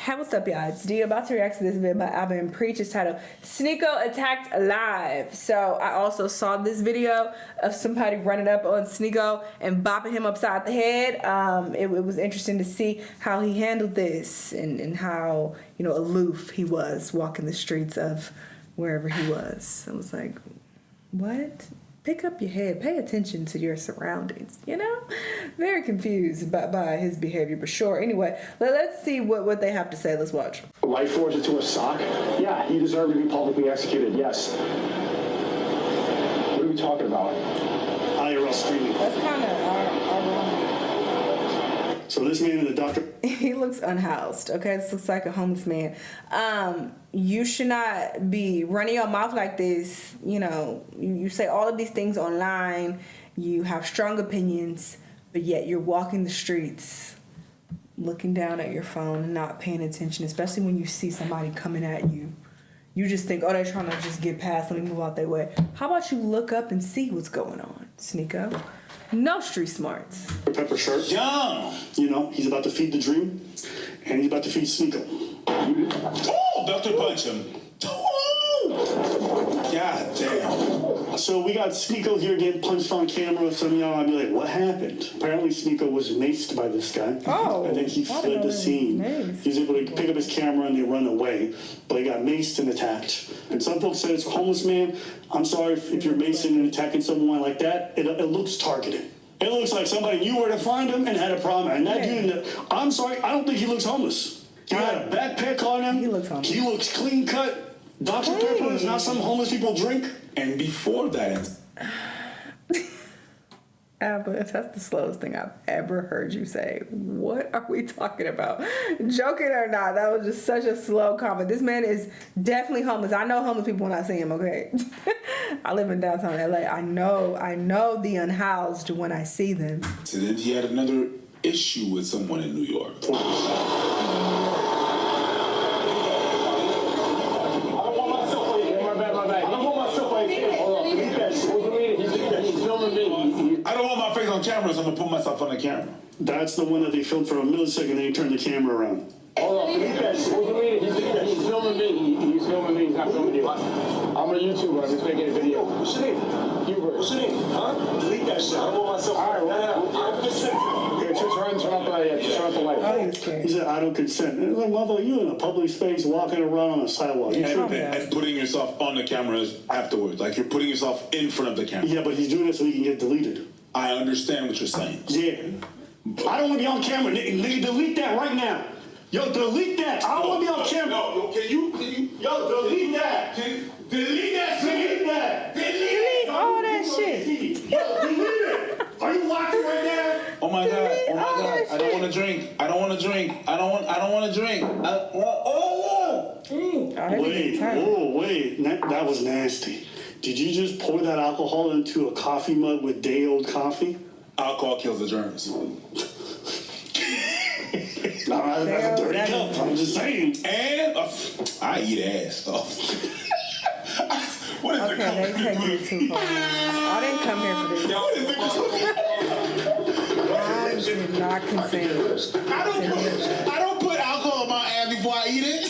Hey, what's up, y'all? It's D. About to react to this video by album Preach. It's titled Sneako Attacked Alive. So I also saw this video of somebody running up on Sneako and bopping him upside the head. It was interesting to see how he handled this and how, you know, aloof he was walking the streets of wherever he was. I was like, what? Pick up your head. Pay attention to your surroundings, you know? Very confused by his behavior, but sure. Anyway, let's see what they have to say. Let's watch. Life force into a sock? Yeah, he deserved to be publicly executed, yes. What are we talking about? IRL streaming. That's kind of ironic. So this man and the doctor... He looks unhoused, okay? This looks like a homeless man. You should not be running your mouth like this. You know, you say all of these things online. You have strong opinions, but yet you're walking the streets looking down at your phone and not paying attention, especially when you see somebody coming at you. You just think, oh, they're trying to just get past, let me move out their way. How about you look up and see what's going on, Sneako? No street smarts. Pepper shirt. Young. You know, he's about to feed the dream, and he's about to feed Sneako. Oh, Dr. Punch him. Oh, God damn. So we got Sneako here getting punched on camera. Some of y'all might be like, what happened? Apparently Sneako was maced by this guy. Oh. And then he fled the scene. He was able to pick up his camera and they run away. But he got maced and attacked. And some folks say it's a homeless man. I'm sorry if you're macing and attacking someone like that. It looks targeted. It looks like somebody knew where to find him and had a problem. And that dude, I'm sorry, I don't think he looks homeless. He got a backpack on him. He looks homeless. He looks clean cut. Dr. Pepper is not some homeless people drink. And before that, Abba, that's the slowest thing I've ever heard you say. What are we talking about? Joking or not, that was just such a slow comment. This man is definitely homeless. I know homeless people when I see him, okay? I live in downtown LA. I know the unhoused when I see them. so then he had another issue with someone in New York. I don't want my face on camera, so I'm gonna put myself on the camera. That's the one that they filmed for a millisecond, then he turned the camera around. Hold on, he's filming me. He's filming me. He's filming me. He's not filming you. I'm a YouTuber. I'm just making a video. What's your name? Hubert. What's your name? Huh? Delete that shit. I don't want myself. All right, I'm just saying. Okay, turn off the light. Oh, he was scared. He said, I don't consent. And it's like, mother, you in a public space walking around on a sidewalk. And putting yourself on the cameras afterwards. Like you're putting yourself in front of the camera. Yeah, but he's doing it so he can get deleted. I understand what you're saying. Yeah. I don't want to be on camera. Nigga, delete that right now. Yo, delete that. I don't want to be on camera. No, can you? Yo, delete that. Delete that shit. Delete that. Delete all that shit. Yo, delete it. Are you watching right now? Oh my God! Oh my all God! that I don't want to drink. I don't want to drink. I don't want to drink. Wait. That was nasty. Did you just pour that alcohol into a coffee mug with day-old coffee? Alcohol kills the germs. That's a dirty cup. I'm just saying. And I eat ass. So. What is Okay, they taking it too far. I didn't come here for this. I did not consent. I don't put alcohol in my ass before I eat it.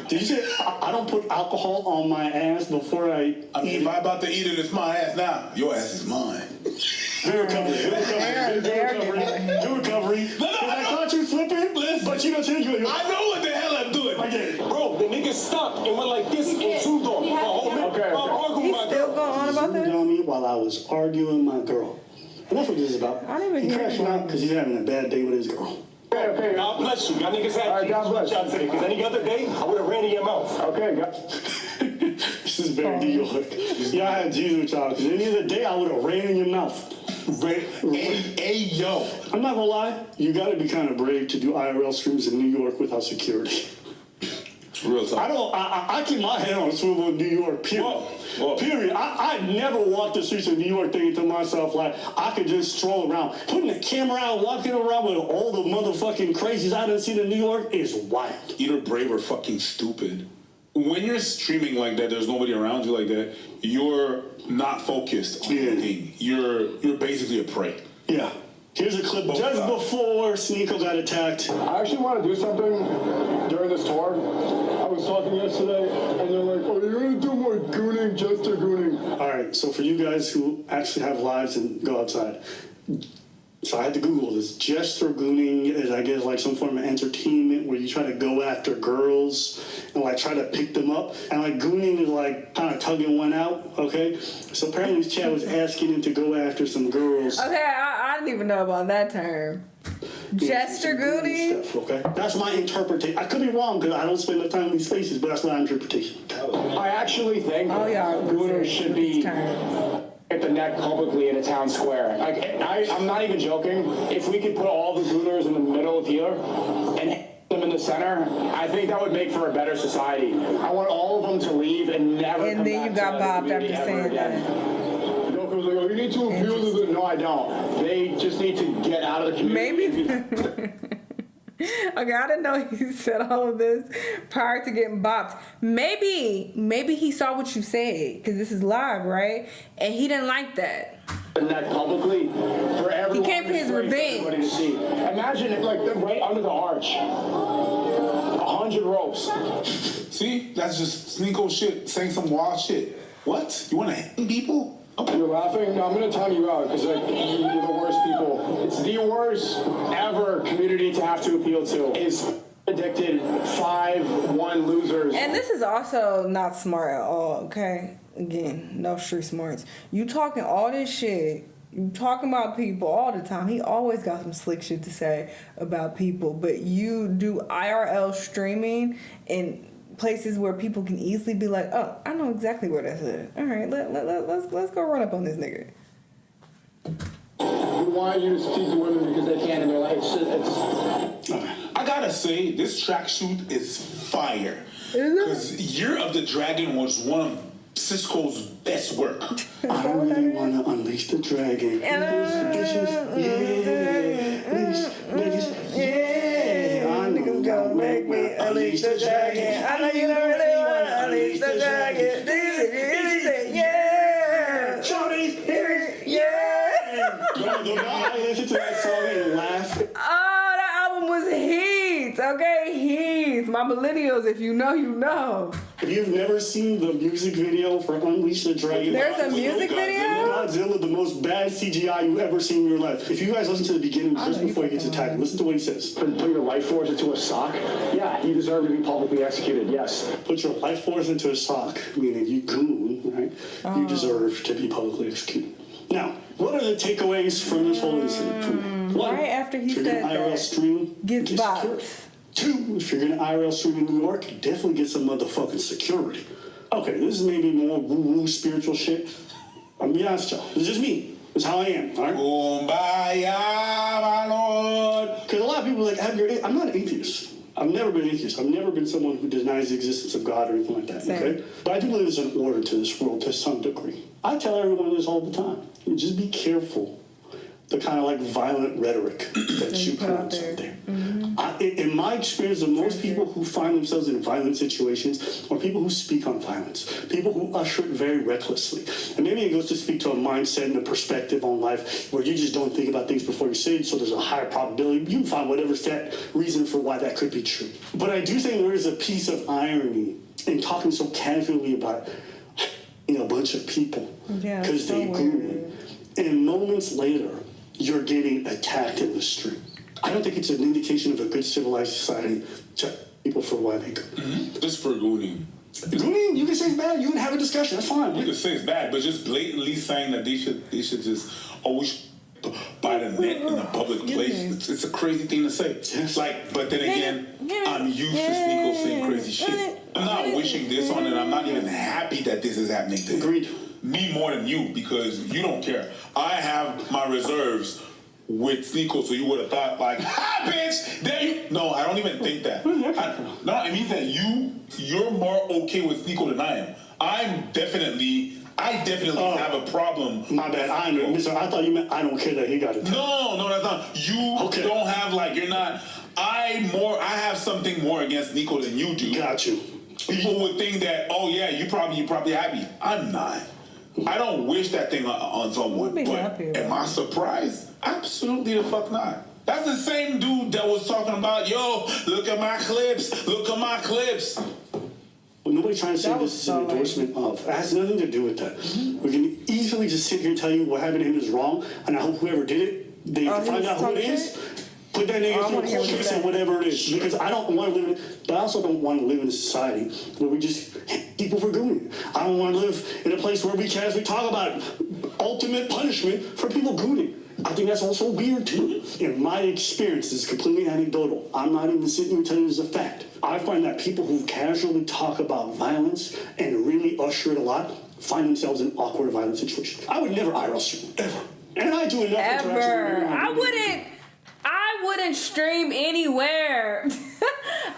Did you say I don't put alcohol on my ass before I mean, if I'm about to eat it, it's my ass now. Your ass is mine. Good recovery. I thought you flipping, but you don't tell you. I know what the hell I'm doing. I get it. Bro, the nigga stopped and went like this and zoomed on. Okay. He's still going on about Zoomed this? on me while I was arguing with my girl. And that's what this is about. I didn't even He's hear crashing it. out because he's having a bad day with his girl. Okay. God bless you. Y'all niggas had God bless you today. Because any other day, I would have ran in your mouth. Okay. This is very New York. Yeah, I had Jesus with y'all because any other day I would have ran in your mouth. Hey, yo. I'm not gonna lie, you gotta be kind of brave to do IRL streams in New York without security. Real talk. I keep my head on a swivel in New York, period. Whoa. Period. I never walked the streets of New York thinking to myself like I could just stroll around. Putting the camera out, walking around with all the motherfucking crazies I done seen in New York is wild. Either brave or fucking stupid. When you're streaming like that, there's nobody around you like that, you're not focused on anything. You're basically a prey. Yeah. Here's a clip just before Sneako got attacked. I actually want to do something during this tour. I was talking yesterday, and they're like, "Oh, you're gonna do more gooning, jester gooning." All right, so for you guys who actually have lives and go outside, so I had to Google this. Jester gooning is, I guess, like some form of entertainment where you try to go after girls and like try to pick them up. And like gooning is like kind of tugging one out, okay? So apparently this chat was asking him to go after some girls. Okay, I didn't even know about that term. Jester gooning? Stuff, okay? That's my interpretation. I could be wrong because I don't spend enough time in these spaces, but that's my interpretation. I actually think y'all gooners should be terms. at the neck publicly in a town square. Like, I'm not even joking. If we could put all the gooners in the middle of here and hit them in the center, I think that would make for a better society. I want all of them to leave and never come And then back you got to the bobbed community after ever saying again. that. Goku's like, "Oh, you need to appeal to the..." No, I don't. They just need to get out of the community. Maybe. Okay, I didn't know he said all of this prior to getting bopped. Maybe he saw what you said because this is live, right? And he didn't like that. And that publicly for everyone. He came for his revenge. To see. Imagine it, like right under the arch, 100 ropes. See, that's just Sneako shit, saying some wild shit. What? You want to hang people? Okay. You're laughing? No, I'm gonna time you out because like you're the worst people. It's the worst ever community to have to appeal to. Is addicted 5-1 losers. And this is also not smart at all, okay? Again, no street smarts. You talking all this shit. You talking about people all the time. He always got some slick shit to say about people. But you do IRL streaming and places where people can easily be like, "Oh, I know exactly where that's at. All right, let's go run up on this nigga." We want you to speak to women because they can in their life. I gotta say, this tracksuit is fire. Because Year of the Dragon was one of Cisco's best work. I really want to unleash the dragon. Niggas, yeah. I know you gonna make me unleash the dragon. I know you don't really want to unleash the dragon. Yeah. Shorty, yeah. No, I listen to that song and laugh. Oh, that album was heat. Okay, heat. My millennials, if you know, you know. If you've never seen the music video for Unleash the Dragon, There's a music video? Godzilla, the most bad CGI you've ever seen in your life. If you guys listen to the beginning just before he gets attacked, listen to what he says. Put your life force into a sock? Yeah, you deserve to be publicly executed, yes. Put your life force into a sock, meaning you goon, right? You deserve to be publicly executed. Now, what are the takeaways from this whole incident for me? One, Right after he if you're said gonna IRL that, stream, gets get bopped. security. Two, if you're gonna IRL stream in New York, definitely get some motherfucking security. Okay, this is maybe more woo-woo spiritual shit. I'm gonna be honest, y'all. It's just me. It's how I am, all right? Kumbaya, my lord. Because a lot of people are like, I'm not an atheist. I've never been an atheist. I've never been someone who denies the existence of God or anything like that, okay? But I do believe there's an order to this world to some degree. I tell everyone this all the time. Just be careful the kind of like violent rhetoric that you pronounce out there. In my experience, the most people who find themselves in violent situations are people who speak on violence, people who usher it very recklessly. And maybe it goes to speak to a mindset and a perspective on life where you just don't think about things before you say it, so there's a higher probability. You can find whatever set reason for why that could be true. But I do think there is a piece of irony in talking so casually about a bunch of people because they grew. And moments later, you're getting attacked in the street. I don't think it's an indication of a good civilized society to people for why they go. Just for gooning. Gooning, you can say it's bad. You can have a discussion. That's fine. You can say it's bad, but just blatantly saying that they should just always by the neck in a public place. It's a crazy thing to say. Yes. Like, but then again, I'm used to Sneako saying crazy shit. I'm not wishing this on it. I'm not even happy that this is happening to him. Agreed. Me more than you because you don't care. I have my reserves with Sneako, so you would have thought like, "Ha, bitch, there you." No, I don't even think that. No, it means that you're more okay with Sneako than I am. I definitely have a problem. My bad. I thought you meant I don't care that he got it. No, that's not. You don't have like you're not. I have something more against Sneako than you do. Got you. People would think that, oh yeah, you probably happy. I'm not. I don't wish that thing on someone. But am I surprised? Absolutely the fuck not. That's the same dude that was talking about, yo, look at my clips, look at my clips. Well, nobody's trying to say this is an endorsement of. It has nothing to do with that. We can easily just sit here and tell you what happened to him is wrong, and I hope whoever did it, they find out who it is, put that nigga through a court case and whatever it is. Because I don't want to live in, but I also don't want to live in a society where we just hit people for gooning. I don't want to live in a place where we casually talk about ultimate punishment for people gooning. I think that's also weird too. In my experience, this is completely anecdotal. I'm not even sitting here telling you this is a fact. I find that people who casually talk about violence and really usher it a lot find themselves in awkward violent situations. I would never IRL stream, ever. And I do enough ever. I wouldn't stream anywhere.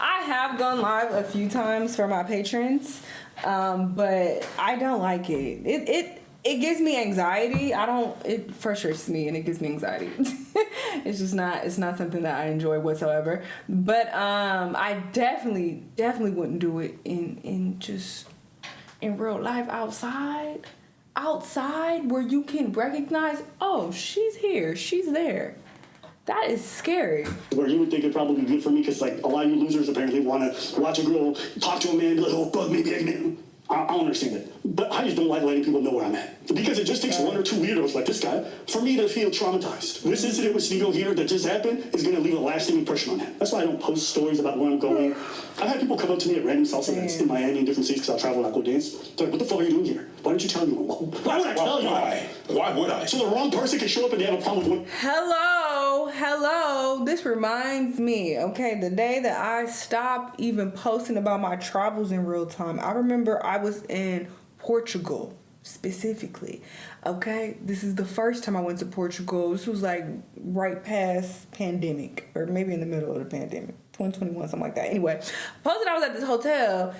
I have gone live a few times for my patrons, but I don't like it. It gives me anxiety. It frustrates me and it gives me anxiety. It's not something that I enjoy whatsoever. But I definitely wouldn't do it in real life outside where you can recognize, oh, she's here, she's there. That is scary. Where you would think it'd probably be good for me because like a lot of you losers apparently want to watch a girl talk to a man and be like, oh, fuck, maybe I can. I don't understand it. But I just don't like letting people know where I'm at. Because it just takes one or two weirdos like this guy for me to feel traumatized. This incident with Sneako here that just happened is going to leave a lasting impression on him. That's why I don't post stories about where I'm going. I've had people come up to me at random salsa events in Miami and different cities because I travel and I go dance. They're like, what the fuck are you doing here? Why didn't you tell me? Why would I tell you? Why would I? So the wrong person can show up and they have a problem with Hello. This reminds me, okay, the day that I stopped even posting about my travels in real time. I remember I was in Portugal specifically. Okay, this is the first time I went to Portugal. This was like right past pandemic, or maybe in the middle of the pandemic, 2021, something like that. Anyway, posted I was at this hotel.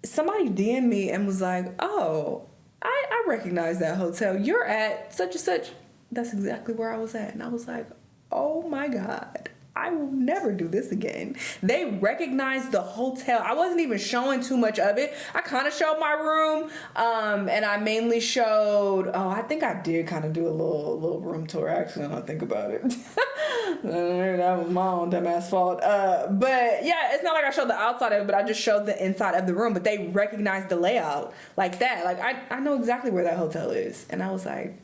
Somebody DM'd me and was like, oh, I recognize that hotel. You're at such and such. That's exactly where I was at. And I was like, oh my God, I will never do this again. They recognized the hotel. I wasn't even showing too much of it. I kind of showed my room, and I mainly showed, I think I did kind of do a little room tour, actually, when I think about it. That was my own dumbass fault. But yeah, it's not like I showed the outside of it, but I just showed the inside of the room. But they recognized the layout like that. Like, I know exactly where that hotel is. And I was like,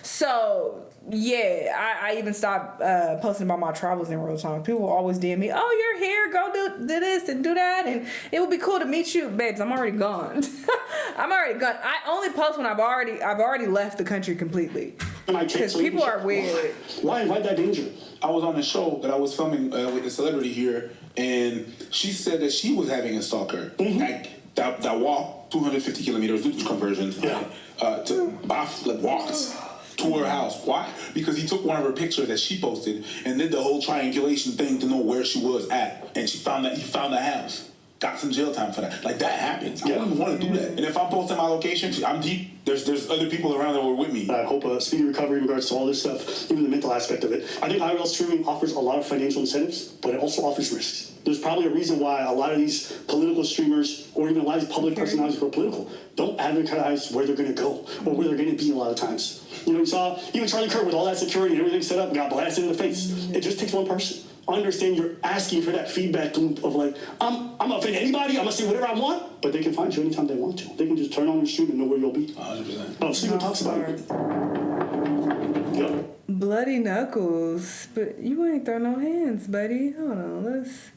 so yeah, I even stopped posting about my travels in real time. People always DM me, oh, you're here, go do this and do that, and it would be cool to meet you. Babes, I'm already gone. I'm already gone. I only post when I've already left the country completely. Because people are weird. Why invite that danger? I was on a show that I was filming with a celebrity here, and she said that she was having a stalker. That walked 250 kilometers, do conversions, walked to her house. Why? Because he took one of her pictures that she posted and did the whole triangulation thing to know where she was at, and he found the house. Got some jail time for that. Like, that happens. I wouldn't want to do that. And if I'm posting my location, I'm deep. There's other people around that were with me. I hope a speedy recovery in regards to all this stuff, even the mental aspect of it. I think IRL streaming offers a lot of financial incentives, but it also offers risks. There's probably a reason why a lot of these political streamers, or even a lot of these public personalities who are political, don't advertise where they're going to go or where they're going to be a lot of times. You know, you saw even Charlie Kirk with all that security and everything set up and got blasted in the face. It just takes one person. Understand you're asking for that feedback loop of like, I'm gonna offend anybody, I'm gonna say whatever I want, but they can find you anytime they want to. They can just turn on your stream and know where you'll be. 100%. Oh, Sneako talks about it. Yep. Bloody knuckles, but you ain't throw no hands, buddy. Hold on, let's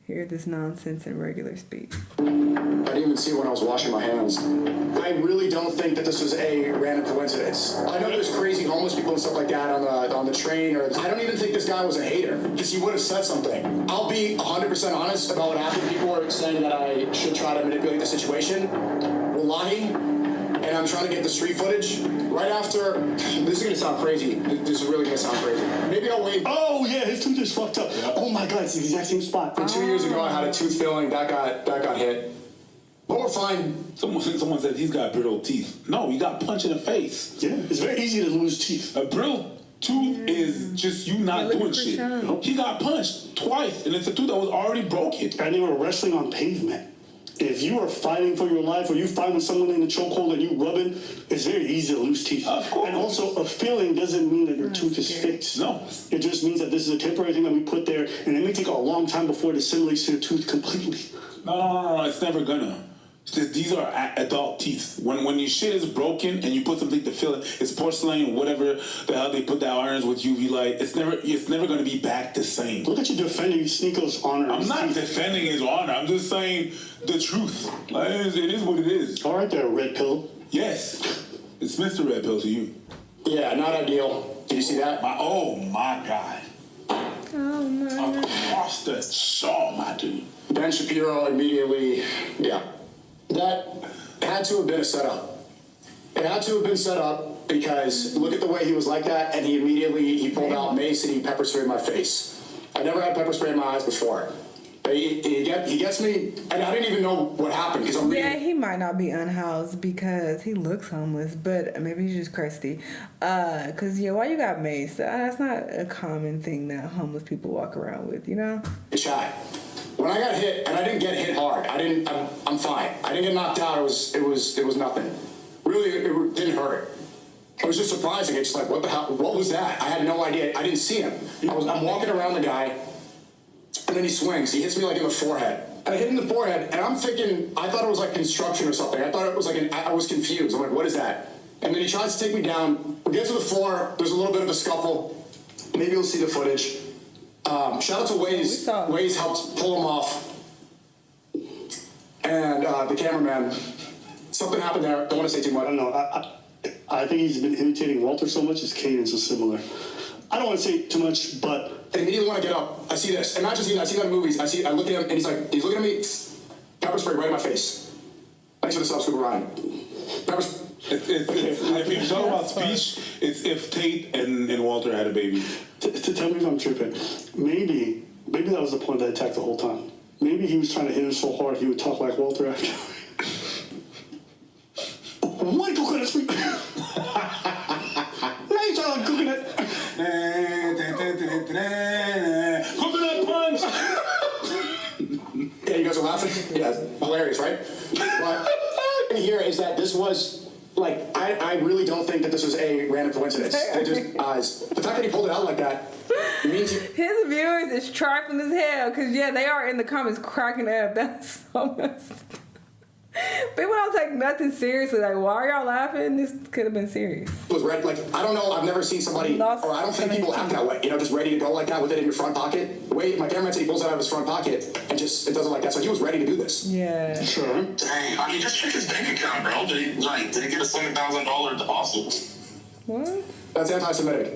hear this nonsense in regular speak. I didn't even see it when I was washing my hands. I really don't think that this was a random coincidence. I know there's crazy homeless people and stuff like that on the train, or I don't even think this guy was a hater, because he would have said something. I'll be 100% honest about what happened. People are saying that I should try to manipulate the situation. Wallahi, and I'm trying to get the street footage. Right after, this is gonna sound crazy. This is really gonna sound crazy. Maybe I'll wait. Oh yeah, his tooth is fucked up. Yeah. Oh my God, it's the exact same spot. And 2 years ago, I had a tooth filling that got hit. But we're fine. Someone said he's got brittle teeth. No, he got punched in the face. Yeah, it's very easy to lose teeth. A brittle tooth is just you not doing shit. He got punched twice, and it's a tooth that was already broken. And they were wrestling on pavement. if you are fighting for your life or you fight with someone in the chokehold and you rubbing, it's very easy to lose teeth. Of course. And also, a filling doesn't mean that your tooth is fixed. No. It just means that this is a temporary thing that we put there, and it may take a long time before it assimilates to your tooth completely. No, it's never gonna. These are adult teeth. When your shit is broken and you put something to fill it, it's porcelain, whatever the hell they put that irons with UV light. It's never gonna be back the same. Look at you defending Sneako's honor. I'm not defending his honor. I'm just saying the truth. Like, it is what it is. All right there, red pill. Yes, it's Mr. Red Pill to you. Yeah, not ideal. Did you see that? Oh my God. Oh my. Across the jaw, my dude. Ben Shapiro immediately, yeah. That had to have been a setup. It had to have been set up because look at the way he was like that, and he pulled out mace and he pepper sprayed my face. I never had pepper spray in my eyes before. He gets me, and I didn't even know what happened because I'm reading. Yeah, he might not be unhoused because he looks homeless, but maybe he's just crusty. Cause why you got mace? That's not a common thing that homeless people walk around with, you know? Shot. When I got hit, and I didn't get hit hard, I'm fine. I didn't get knocked out. It was nothing. Really, it didn't hurt. It was just surprising. It's like, what the hell? What was that? I had no idea. I didn't see him. I'm walking around the guy, and then he swings. He hits me like in the forehead. And I hit him in the forehead, and I'm thinking, I thought it was like construction or something. I thought it was like I was confused. I'm like, what is that? And then he tries to take me down. We get to the floor. There's a little bit of a scuffle. Maybe you'll see the footage. Shout out to Waze. Waze helped pull him off. And the cameraman, something happened there. Don't want to say too much. I don't know. I think he's been imitating Walter so much, his cadence is similar. I don't want to say too much, but I immediately want to get up. I see this. And not just I see that in movies. I look at him, and he's looking at me, pepper spray right in my face. Thanks for the sub, Scuba Ryan. Pepper spray. If you talk about speech, it's if Tate and Walter had a baby. To tell me if I'm tripping, maybe that was the point that attacked the whole time. Maybe he was trying to hit him so hard he would talk like Walter after. What coconut sweet? Now you sound like coconut. Coconut punch. Yeah, you guys are laughing? Yeah, hilarious, right? What here is that this was. Like, I really don't think that this was a random coincidence. The fact that he pulled it out like that means his viewers is trifling as hell because they are in the comments cracking up. That's so messed up. People don't take nothing seriously. Like, why are y'all laughing? This could have been serious. It was red. Like, I don't know. I've never seen somebody, or I don't think people act that way. Just ready to go like that with it in your front pocket. Wait, my cameraman said he pulls it out of his front pocket and it doesn't like that. So he was ready to do this. Yeah. Sure. Dang, I mean, just check his bank account, bro. Did he get a $7,000 deposit? What? That's anti-Semitic.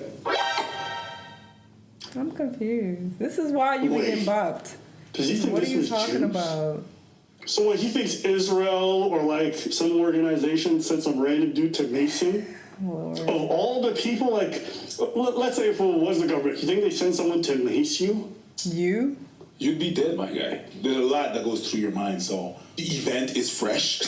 I'm confused. This is why you be getting bopped. Does he think what this are you was talking Jews? about? So what, he thinks Israel or like some organization sent some random dude to Mason? Lord. Of all the people, like, let's say if it was the government, you think they send someone to mace you? You? You'd be dead, my guy. There's a lot that goes through your mind, so the event is fresh.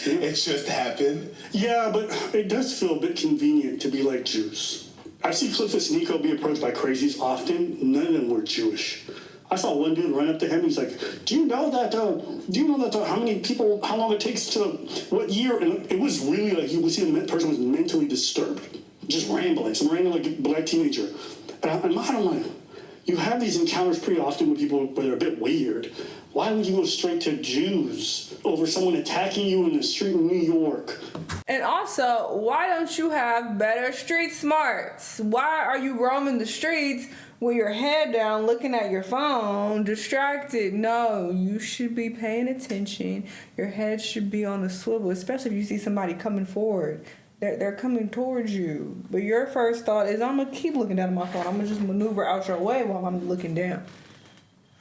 It just happened. Yeah, but it does feel a bit convenient to be like Jews. I've seen clips of Sneako be approached by crazies often. None of them were Jewish. I saw one dude run up to him. He's like, "Do you know that? How many people? How long it takes to what year?" And it was really like you would see the person was mentally disturbed, just rambling, some random like black teenager. And I'm like, you have these encounters pretty often with people where they're a bit weird. Why would you go straight to Jews over someone attacking you in the street in New York? And also, why don't you have better street smarts? Why are you roaming the streets with your head down, looking at your phone, distracted? No, you should be paying attention. Your head should be on the swivel, especially if you see somebody coming forward. They're coming towards you. But your first thought is, I'm going to keep looking down at my phone. I'm going to just maneuver out your way while I'm looking down.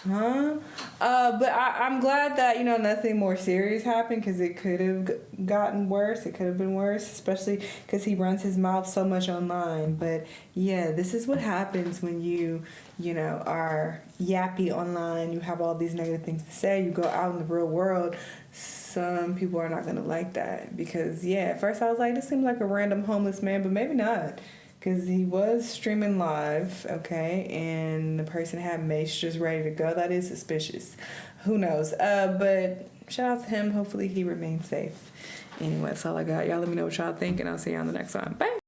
Huh? But I'm glad that, nothing more serious happened because it could have gotten worse. It could have been worse, especially because he runs his mouth so much online. But yeah, this is what happens when you are yappy online. You have all these negative things to say. You go out in the real world. Some people are not going to like that because, at first I was like, this seems like a random homeless man, but maybe not. because he was streaming live, okay, and the person had mace just ready to go. That is suspicious. Who knows? But shout out to him. Hopefully he remains safe. Anyway, that's all I got. Y'all let me know what y'all think, and I'll see you on the next one. Bye.